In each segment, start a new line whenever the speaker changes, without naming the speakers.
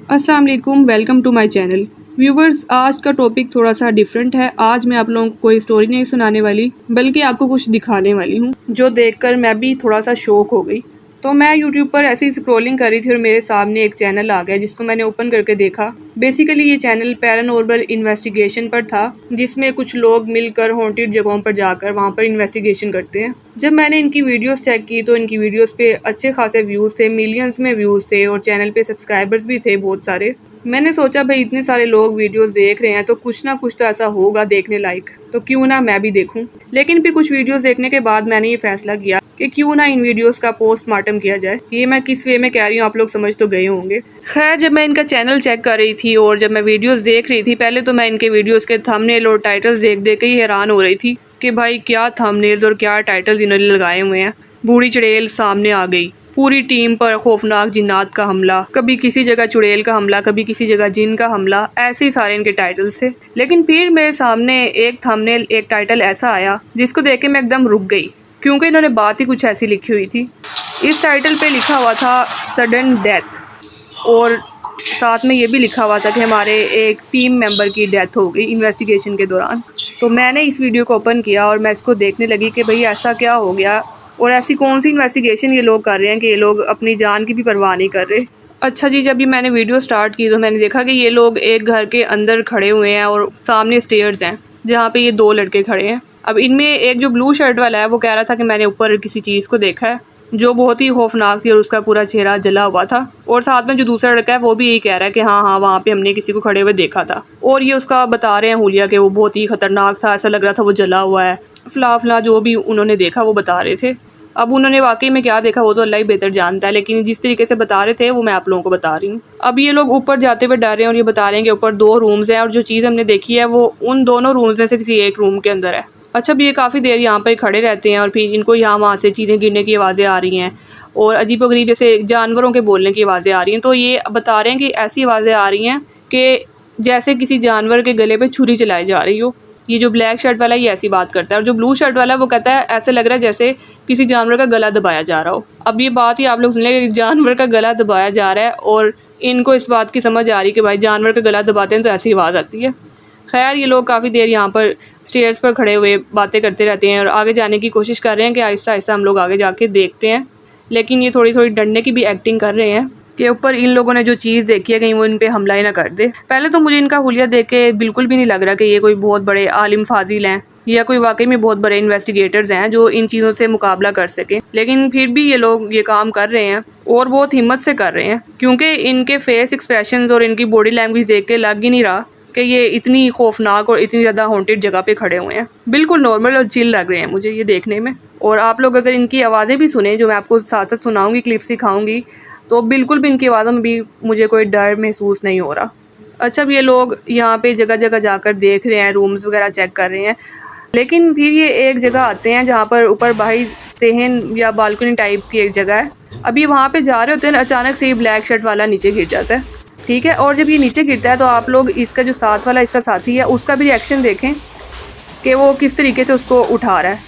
अस्सलाम वालेकुम, welcome to my channel. Viewers, आज का टॉपिक थोड़ा सा डिफरेंट है। आज मैं आप लोगों को कोई स्टोरी नहीं सुनाने वाली, बल्कि आपको कुछ दिखाने वाली हूँ जो देखकर मैं भी थोड़ा सा शॉक हो गई। तो मैं यूट्यूब पर ऐसे ही स्क्रॉलिंग कर रही थी और मेरे सामने एक चैनल आ गया जिसको मैंने ओपन करके देखा। बेसिकली ये चैनल पैरानॉर्मल इन्वेस्टिगेशन पर था, जिसमें कुछ लोग मिलकर हॉन्टेड जगहों पर जाकर वहाँ पर इन्वेस्टिगेशन करते हैं। जब मैंने इनकी वीडियोस चेक की तो इनकी वीडियोस पे अच्छे खासे व्यूज़ थे, मिलियंस में व्यूज़ थे और चैनल पे सब्सक्राइबर्स भी थे बहुत सारे। मैंने सोचा भाई इतने सारे लोग वीडियोस देख रहे हैं तो कुछ ना कुछ तो ऐसा होगा देखने लायक, तो क्यों ना मैं भी देखूं। लेकिन फिर कुछ वीडियोस देखने के बाद मैंने ये फैसला किया कि क्यों ना इन वीडियोस का पोस्टमार्टम किया जाए। ये मैं किस वे में कह रही हूँ आप लोग समझ तो गए होंगे। खैर, जब मैं इनका चैनल चेक कर रही थी और जब मैं वीडियोस देख रही थी, पहले तो मैं इनके वीडियोस के थंबनेल और टाइटल्स देख देख के ही हैरान हो रही थी कि भाई क्या थंबनेल्स और क्या टाइटल्स इन्होंने लगाए हुए हैं। बूढ़ी चुड़ैल सामने आ गई, पूरी टीम पर खौफनाक जिन्नात का हमला, कभी किसी जगह चुड़ैल का हमला, कभी किसी जगह जिन का हमला, ऐसे ही सारे इनके टाइटल्स थे। लेकिन फिर मेरे सामने एक थंबनेल, एक टाइटल ऐसा आया जिसको देख के मैं एकदम रुक गई, क्योंकि इन्होंने बात ही कुछ ऐसी लिखी हुई थी। इस टाइटल पे लिखा हुआ था सडन डेथ, और साथ में ये भी लिखा हुआ था कि हमारे एक टीम मेंबर की डेथ हो गई इन्वेस्टिगेशन के दौरान। तो मैंने इस वीडियो को ओपन किया और मैं इसको देखने लगी कि भाई ऐसा क्या हो गया और ऐसी कौन सी इन्वेस्टिगेशन ये लोग कर रहे हैं कि ये लोग अपनी जान की भी परवाह नहीं कर रहे। अच्छा जी, जब ये मैंने वीडियो स्टार्ट की तो मैंने देखा कि ये लोग एक घर के अंदर खड़े हुए हैं और सामने स्टेयर्स हैं जहाँ पे ये दो लड़के खड़े हैं। अब इनमें एक जो ब्लू शर्ट वाला है वो कह रहा था कि मैंने ऊपर किसी चीज़ को देखा है जो बहुत ही खौफनाक थी और उसका पूरा चेहरा जला हुआ था। और साथ में जो दूसरा लड़का है वो भी यही कह रहा है कि हाँ वहाँ पे हमने किसी को खड़े हुए देखा था। और ये उसका बता रहे हैं हुलिया कि वो बहुत ही खतरनाक था, ऐसा लग रहा था वो जला हुआ है, फला फला जो भी उन्होंने देखा वो बता रहे थे। अब उन्होंने वाकई में क्या देखा वो तो अल्लाह ही बेहतर जानता है, लेकिन जिस तरीके से बता रहे थे वो मैं आप लोगों को बता रही हूँ। अब ये लोग ऊपर जाते हुए डर रहे हैं और ये बता रहे हैं कि ऊपर 2 रूम्स हैं और जो चीज़ हमने देखी है वो उन दोनों रूम्स में से किसी एक रूम के अंदर है। अच्छा, अब ये काफ़ी देर यहाँ पर खड़े रहते हैं और फिर इनको यहाँ वहाँ से चीज़ें गिरने की आवाज़ें आ रही हैं और अजीबोगरीब जैसे जानवरों के बोलने की आवाज़ें आ रही हैं। तो ये बता रहे हैं कि ऐसी आवाज़ें आ रही हैं कि जैसे किसी जानवर के गले पे छुरी चलाई जा रही हो। ये जो ब्लैक शर्ट वाला है ये ऐसी बात करता है और जो ब्लू शर्ट वाला है वो कहता है ऐसे लग रहा है जैसे किसी जानवर का गला दबाया जा रहा हो। अब ये बात ही आप लोग सुन लें कि जानवर का गला दबाया जा रहा है और इनको इस बात की समझ आ रही कि भाई जानवर का गला दबाते हैं तो ऐसी आवाज़ आती है। खैर, ये लोग काफ़ी देर यहाँ पर स्टेयर्स पर खड़े हुए बातें करते रहते हैं और आगे जाने की कोशिश कर रहे हैं कि आहिस्ता आहिस्ता हम लोग आगे जाके देखते हैं। लेकिन ये थोड़ी थोड़ी डरने की भी एक्टिंग कर रहे हैं कि ऊपर इन लोगों ने जो चीज़ देखी है कहीं वो इन पे हमला ही ना कर दे। पहले तो मुझे इनका हुलिया देख के बिल्कुल भी नहीं लग रहा कि ये कोई बहुत बड़े आलिम फाजिल हैं या कोई वाकई में बहुत बड़े इन्वेस्टिगेटर्स हैं जो इन चीज़ों से मुकाबला कर सके। लेकिन फिर भी ये लोग ये काम कर रहे हैं और बहुत हिम्मत से कर रहे हैं, क्योंकि इनके फेस एक्सप्रेशंस और इनकी बॉडी लैंग्वेज देख के लग ही नहीं रहा कि ये इतनी खौफनाक और इतनी ज़्यादा हॉन्टेड जगह पे खड़े हुए हैं। बिल्कुल नॉर्मल और चिल लग रहे हैं मुझे ये देखने में। और आप लोग अगर इनकी आवाज़ें भी सुने जो मैं आपको साथ साथ सुनाऊंगी, क्लिप्स दिखाऊंगी, तो बिल्कुल भी इनकी आवाज़ों में भी मुझे कोई डर महसूस नहीं हो रहा। अच्छा, अब ये लोग यहाँ पे जगह जगह जाकर देख रहे हैं, रूम्स वगैरह चेक कर रहे हैं। लेकिन फिर ये एक जगह आते हैं जहाँ पर ऊपर बाहर सहन या बालकनी टाइप की एक जगह है। अभी वहाँ पे जा रहे होते हैं, अचानक से ही ब्लैक शर्ट वाला नीचे गिर जाता है। ठीक है, और जब ये नीचे गिरता है तो आप लोग इसका जो साथ वाला इसका साथी है उसका भी रिएक्शन देखें कि वो किस तरीके से उसको उठा रहा है।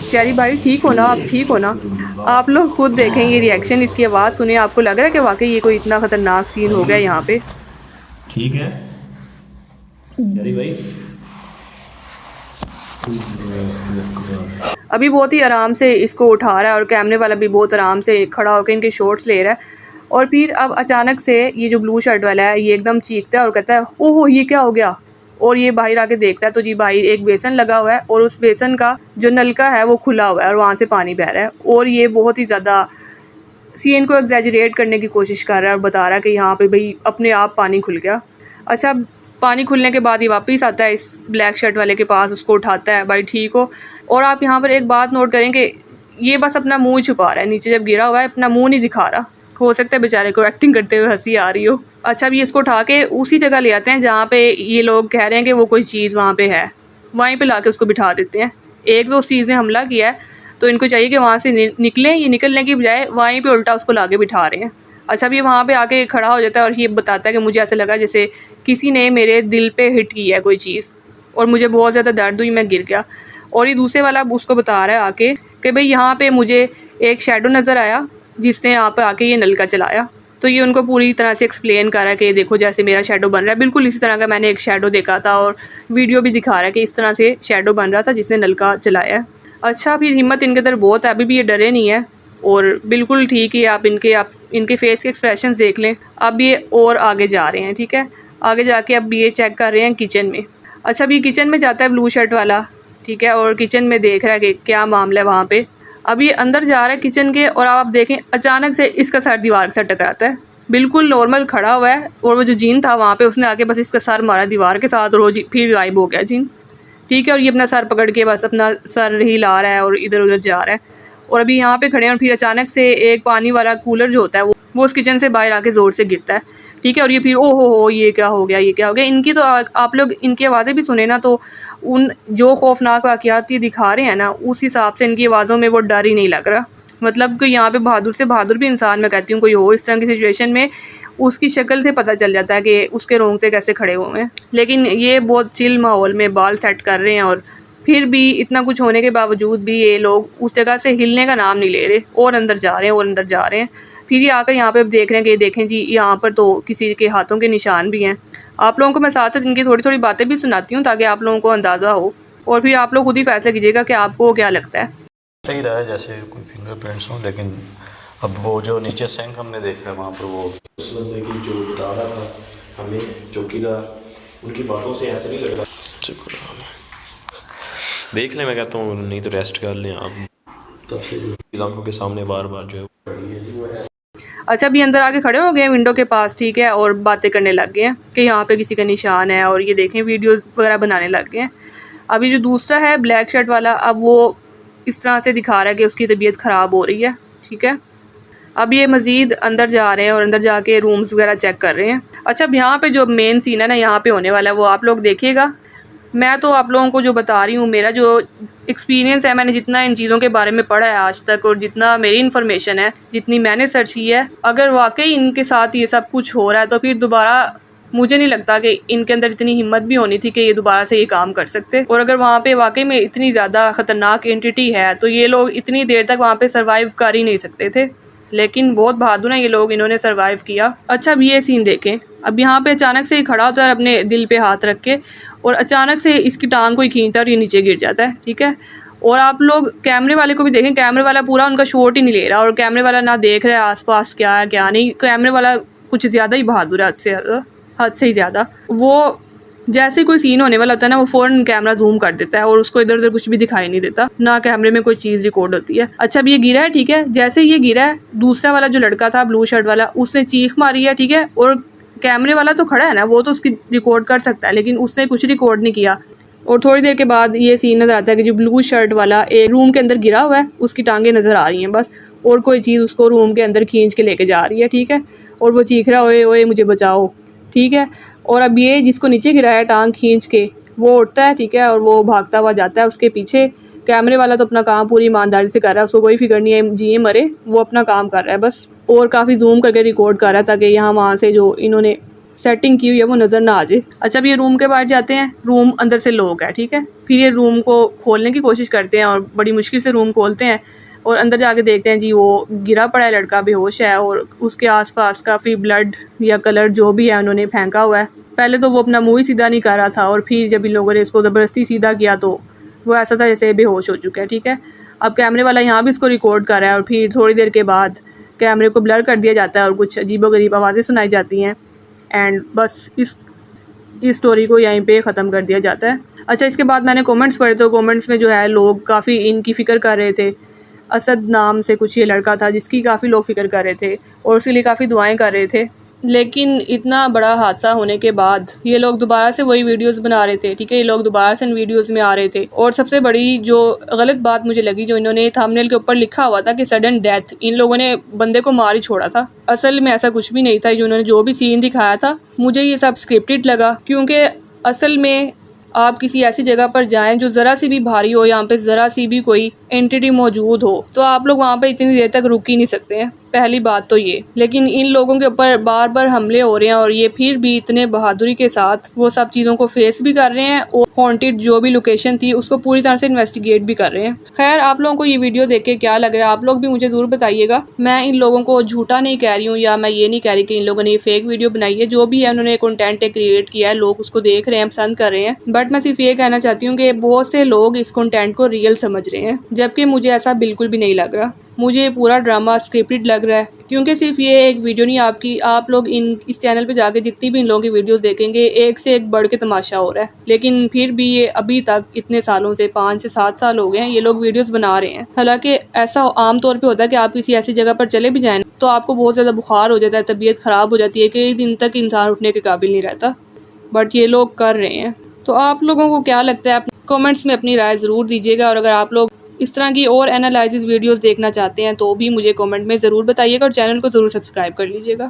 शहरी भाई ठीक हो ना, आप ठीक हो ना? आप लोग खुद देखें ये रिएक्शन, इसकी आवाज़ सुने, आपको लग रहा है कि वाकई ये कोई इतना ख़तरनाक सीन हो गया यहाँ पे।
ठीक है शहरी भाई।
अभी बहुत ही आराम से इसको उठा रहा है और कैमरे वाला भी बहुत आराम से खड़ा होकर इनके शॉट्स ले रहा है। और फिर अब अचानक से ये जो ब्लू शर्ट वाला है ये एकदम चीखता है और कहता है ओहो ये क्या हो गया। और ये बाहर आके देखता है तो जी बाहर एक बेसन लगा हुआ है और उस बेसन का जो नलका है वो खुला हुआ है और वहाँ से पानी बह रहा है। और ये बहुत ही ज़्यादा सीन को एग्जैजरेट करने की कोशिश कर रहा है और बता रहा है कि यहाँ पे भाई अपने आप पानी खुल गया। अच्छा, पानी खुलने के बाद ये वापस आता है इस ब्लैक शर्ट वाले के पास, उसको उठाता है, भाई ठीक हो। और आप यहाँ पर एक बात नोट करें कि ये बस अपना मुंह छुपा रहा है, नीचे जब गिरा हुआ है अपना मुंह नहीं दिखा रहा। हो सकता है बेचारे को एक्टिंग करते हुए हंसी आ रही हो। अच्छा, अब ये इसको उठा के उसी जगह ले आते हैं जहाँ पे ये लोग कह रहे हैं कि वो कोई चीज़ वहाँ पे है, वहीं पे लाके उसको बिठा देते हैं। एक दो चीज़ ने हमला किया है तो इनको चाहिए कि वहाँ से निकलें, ये निकलने की बजाय वहीं पे उल्टा उसको लाके बिठा रहे हैं। अच्छा, अब ये वहाँ पे आके खड़ा हो जाता है और ये बताता है कि मुझे ऐसा लगा जैसे किसी ने मेरे दिल पे हिट की है कोई चीज़ और मुझे बहुत ज़्यादा दर्द हुई, मैं गिर गया। और ये दूसरे वाला उसको बता रहा है आके कि भाई यहाँ पे मुझे एक शेडो नज़र आया जिसने यहाँ पर आके ये नलका चलाया। तो ये उनको पूरी तरह से एक्सप्लेन कर रहा है कि देखो जैसे मेरा शेडो बन रहा है, बिल्कुल इसी तरह का मैंने एक शेडो देखा था और वीडियो भी दिखा रहा है कि इस तरह से शेडो बन रहा था जिसने नलका चलाया है। अच्छा, फिर हिम्मत इनके अंदर बहुत है, अभी भी ये डरे नहीं है और बिल्कुल ठीक है। आप इनके फेस के एक्सप्रेशन देख लें। अब ये और आगे जा रहे हैं, ठीक है। आगे जाके अब ये चेक कर रहे हैं किचन में। अच्छा, अब ये किचन में जाता है ब्लू शर्ट वाला, ठीक है, और किचन में देख रहा है कि क्या मामला है वहाँ पे। अब ये अंदर जा रहा है किचन के और आप देखें अचानक से इसका सर दीवार के साथ टकराता है। बिल्कुल नॉर्मल खड़ा हुआ है और वो जो जीन था वहाँ पे उसने आके बस इसका सर मारा दीवार के साथ और वो फिर गायब हो गया जीन, ठीक है। और ये अपना सर पकड़ के बस अपना सर हिला रहा है और इधर उधर जा रहा है। और अभी यहाँ पे खड़े हैं और फिर अचानक से एक पानी वाला कूलर जो होता है वो उस किचन से बाहर आके ज़ोर से गिरता है, ठीक है। और ये फिर ओ हो ये क्या हो गया, ये क्या हो गया। इनकी तो आप लोग इनकी आवाज़ें भी सुने ना, तो उन जो खौफनाक वाक़यात ये दिखा रहे हैं ना, उस हिसाब से इनकी आवाज़ों में वो डर ही नहीं लग रहा। मतलब कि यहाँ पे बहादुर से बहादुर भी इंसान मैं कहती हूँ कोई हो इस तरह की सिचुएशन में, उसकी शक्ल से पता चल जाता है कि उसके रोंगटे कैसे खड़े हुए हैं। लेकिन ये बहुत चिल माहौल में बाल सेट कर रहे हैं और फिर भी इतना कुछ होने के बावजूद भी ये लोग उस जगह से हिलने का नाम नहीं ले रहे और अंदर जा रहे हैं और अंदर जा रहे हैं। फिर ये आकर यहाँ पे अब देख रहे हैं कि देखें जी यहाँ पर तो किसी के हाथों के निशान भी हैं। आप लोगों को मैं साथ साथ इनकी थोड़ी थोड़ी बातें भी सुनाती हूँ ताकि आप लोगों को अंदाज़ा हो और फिर आप लोग खुद ही फैसला कीजिएगा कि आपको क्या लगता है।
सही रहा है जैसे कोई फिंगरप्रिंट्स हो, लेकिन अब वो जो नीचे सेंक हमने देखा है वहाँ पर वो उस बंदे की जो बता रहा था हमें चौकीदार, उनकी बातों से ऐसा नहीं लग रहा। देख लें, मैं कहता हूँ नहीं तो रेस्ट कर लें आप, तब से आंखों के सामने बार बार जो है।
अच्छा, अभी अंदर आके खड़े हो गए विंडो के पास, ठीक है, और बातें करने लग गए हैं कि यहाँ पे किसी का निशान है और ये देखें वीडियोस वगैरह बनाने लग गए हैं। अभी जो दूसरा है ब्लैक शर्ट वाला, अब वो इस तरह से दिखा रहा है कि उसकी तबीयत ख़राब हो रही है, ठीक है। अब ये मज़ीद अंदर जा रहे हैं और अंदर जाके रूम्स वगैरह चेक कर रहे हैं। अच्छा, अब यहाँ पे जो मेन सीन है ना यहाँ पे होने वाला है वो आप लोग देखिएगा। मैं तो आप लोगों को जो बता रही हूँ, मेरा जो एक्सपीरियंस है, मैंने जितना इन चीज़ों के बारे में पढ़ा है आज तक और जितना मेरी इन्फॉर्मेशन है, जितनी मैंने सर्च की है, अगर वाकई इनके साथ ये सब कुछ हो रहा है तो फिर दोबारा मुझे नहीं लगता कि इनके अंदर इतनी हिम्मत भी होनी थी कि ये दोबारा से ये काम कर सकते। और अगर वहाँ पे वाकई में इतनी ज़्यादा ख़तरनाक एंटिटी है तो ये लोग इतनी देर तक वहाँ पे सर्वाइव कर ही नहीं सकते थे। लेकिन बहुत बहादुर हैं ये लोग, इन्होंने सर्वाइव किया। अच्छा, अब ये सीन देखें। अब यहाँ पे अचानक से ये खड़ा होता है अपने दिल पे हाथ रख के और अचानक से इसकी टांग को खींचता है और ये नीचे गिर जाता है, ठीक है। और आप लोग कैमरे वाले को भी देखें, कैमरे वाला पूरा उनका शॉट ही नहीं ले रहा और कैमरे वाला ना देख रहा है आसपास क्या है क्या नहीं। कैमरे वाला कुछ ज़्यादा ही बहादुर है, हद से ही ज़्यादा। वो जैसे कोई सीन होने वाला होता है ना, वो फ़ौरन कैमरा जूम कर देता है और उसको इधर उधर कुछ भी दिखाई नहीं देता, ना कैमरे में कोई चीज़ रिकॉर्ड होती है। अच्छा, अब ये गिरा है, ठीक है। जैसे ये गिरा है, दूसरा वाला जो लड़का था ब्लू शर्ट वाला, उसने चीख मारी है, ठीक है। और कैमरे वाला तो खड़ा है ना, वो तो उसकी रिकॉर्ड कर सकता है, लेकिन उसने कुछ रिकॉर्ड नहीं किया। और थोड़ी देर के बाद ये सीन नज़र आता है कि जो ब्लू शर्ट वाला एक रूम के अंदर गिरा हुआ है, उसकी टांगें नज़र आ रही हैं बस, और कोई चीज़ उसको रूम के अंदर खींच के लेके जा रही है, ठीक है। और वो चीख रहा है ओए ओए मुझे बचाओ, ठीक है। और अब ये जिसको नीचे गिराया टांग खींच के वो उठता है, ठीक है, और वो भागता हुआ जाता है उसके पीछे। कैमरे वाला तो अपना काम पूरी ईमानदारी से कर रहा है, उसको कोई फिक्र नहीं है जिए मरे, वो अपना काम कर रहा है बस। और काफ़ी जूम करके रिकॉर्ड कर रहा है ताकि यहाँ वहाँ से जो इन्होंने सेटिंग की हुई है वो नज़र ना आ जाए। अच्छा, अब ये रूम के बाहर जाते हैं, रूम अंदर से लॉक है, ठीक है। फिर ये रूम को खोलने की कोशिश करते हैं और बड़ी मुश्किल से रूम खोलते हैं और अंदर जाके देखते हैं जी वो गिरा पड़ा है लड़का, बेहोश है और उसके आसपास काफ़ी ब्लड या कलर जो भी है उन्होंने फेंका हुआ है। पहले तो वो अपना मुँह ही सीधा नहीं कर रहा था और फिर जब इन लोगों ने इसको ज़बरदस्ती सीधा किया तो वो ऐसा था जैसे बेहोश हो चुका है, ठीक है। अब कैमरे वाला यहाँ भी इसको रिकॉर्ड कर रहा है और फिर थोड़ी देर के बाद कैमरे को ब्लर कर दिया जाता है और कुछ अजीबोगरीब आवाज़ें सुनाई जाती हैं एंड बस इस स्टोरी को यहीं पे ख़त्म कर दिया जाता है। अच्छा, इसके बाद मैंने कमेंट्स पढ़े तो कमेंट्स में जो है लोग काफ़ी इनकी फ़िक्र कर रहे थे। असद नाम से कुछ ये लड़का था जिसकी काफ़ी लोग फ़िक्र कर रहे थे और उसके लिए काफ़ी दुआएं कर रहे थे। लेकिन इतना बड़ा हादसा होने के बाद ये लोग दोबारा से वही वीडियोस बना रहे थे, ठीक है। ये लोग दोबारा से इन वीडियोस में आ रहे थे और सबसे बड़ी जो गलत बात मुझे लगी, जो इन्होंने थंबनेल के ऊपर लिखा हुआ था कि सडन डेथ, इन लोगों ने बंदे को मार ही छोड़ा था। असल में ऐसा कुछ भी नहीं था। उन्होंने जो भी सीन दिखाया था मुझे ये सब स्क्रिप्टेड लगा, क्योंकि असल में आप किसी ऐसी जगह पर जाएं जो ज़रा सी भी भारी हो, यहाँ पे ज़रा सी भी कोई एंटिटी मौजूद हो, तो आप लोग वहाँ पे इतनी देर तक रुक ही नहीं सकते हैं। पहली बात तो ये, लेकिन इन लोगों के ऊपर बार बार हमले हो रहे हैं और ये फिर भी इतने बहादुरी के साथ वो सब चीज़ों को फेस भी कर रहे हैं और हॉन्टेड जो भी लोकेशन थी उसको पूरी तरह से इन्वेस्टिगेट भी कर रहे हैं। खैर, आप लोगों को ये वीडियो देख के क्या लग रहा है आप लोग भी मुझे ज़रूर बताइएगा। मैं इन लोगों को झूठा नहीं कह रही हूँ या मैं ये नहीं कह रही कि इन लोगों ने ये फेक वीडियो बनाई है। जो भी है उन्होंने कंटेंट क्रिएट किया है, लोग उसको देख रहे हैं, पसंद कर रहे हैं। बट मैं सिर्फ ये कहना चाहती हूँ कि बहुत से लोग इस कंटेंट को रियल समझ रहे हैं, जबकि मुझे ऐसा बिल्कुल भी नहीं लग रहा। मुझे पूरा ड्रामा स्क्रिप्टेड लग रहा है, क्योंकि सिर्फ ये एक वीडियो नहीं, आप लोग इस चैनल पे जाके जितनी भी इन लोगों की वीडियोस देखेंगे, एक से एक बढ़ के तमाशा हो रहा है। लेकिन फिर भी ये अभी तक इतने सालों से 5 से 7 साल हो गए हैं ये लोग वीडियोस बना रहे हैं। हालांकि ऐसा आम तौर पे होता है कि आप किसी ऐसी जगह पर चले भी जाएं तो आपको बहुत ज़्यादा बुखार हो जाता है, तबीयत ख़राब हो जाती है, कई दिन तक इंसान उठने के काबिल नहीं रहता। बट ये लोग कर रहे हैं। तो आप लोगों को क्या लगता है, कमेंट्स में अपनी राय ज़रूर दीजिएगा। और अगर आप लोग इस तरह की और एनालिसिस वीडियोस देखना चाहते हैं तो भी मुझे कमेंट में ज़रूर बताइएगा और चैनल को ज़रूर सब्सक्राइब कर लीजिएगा।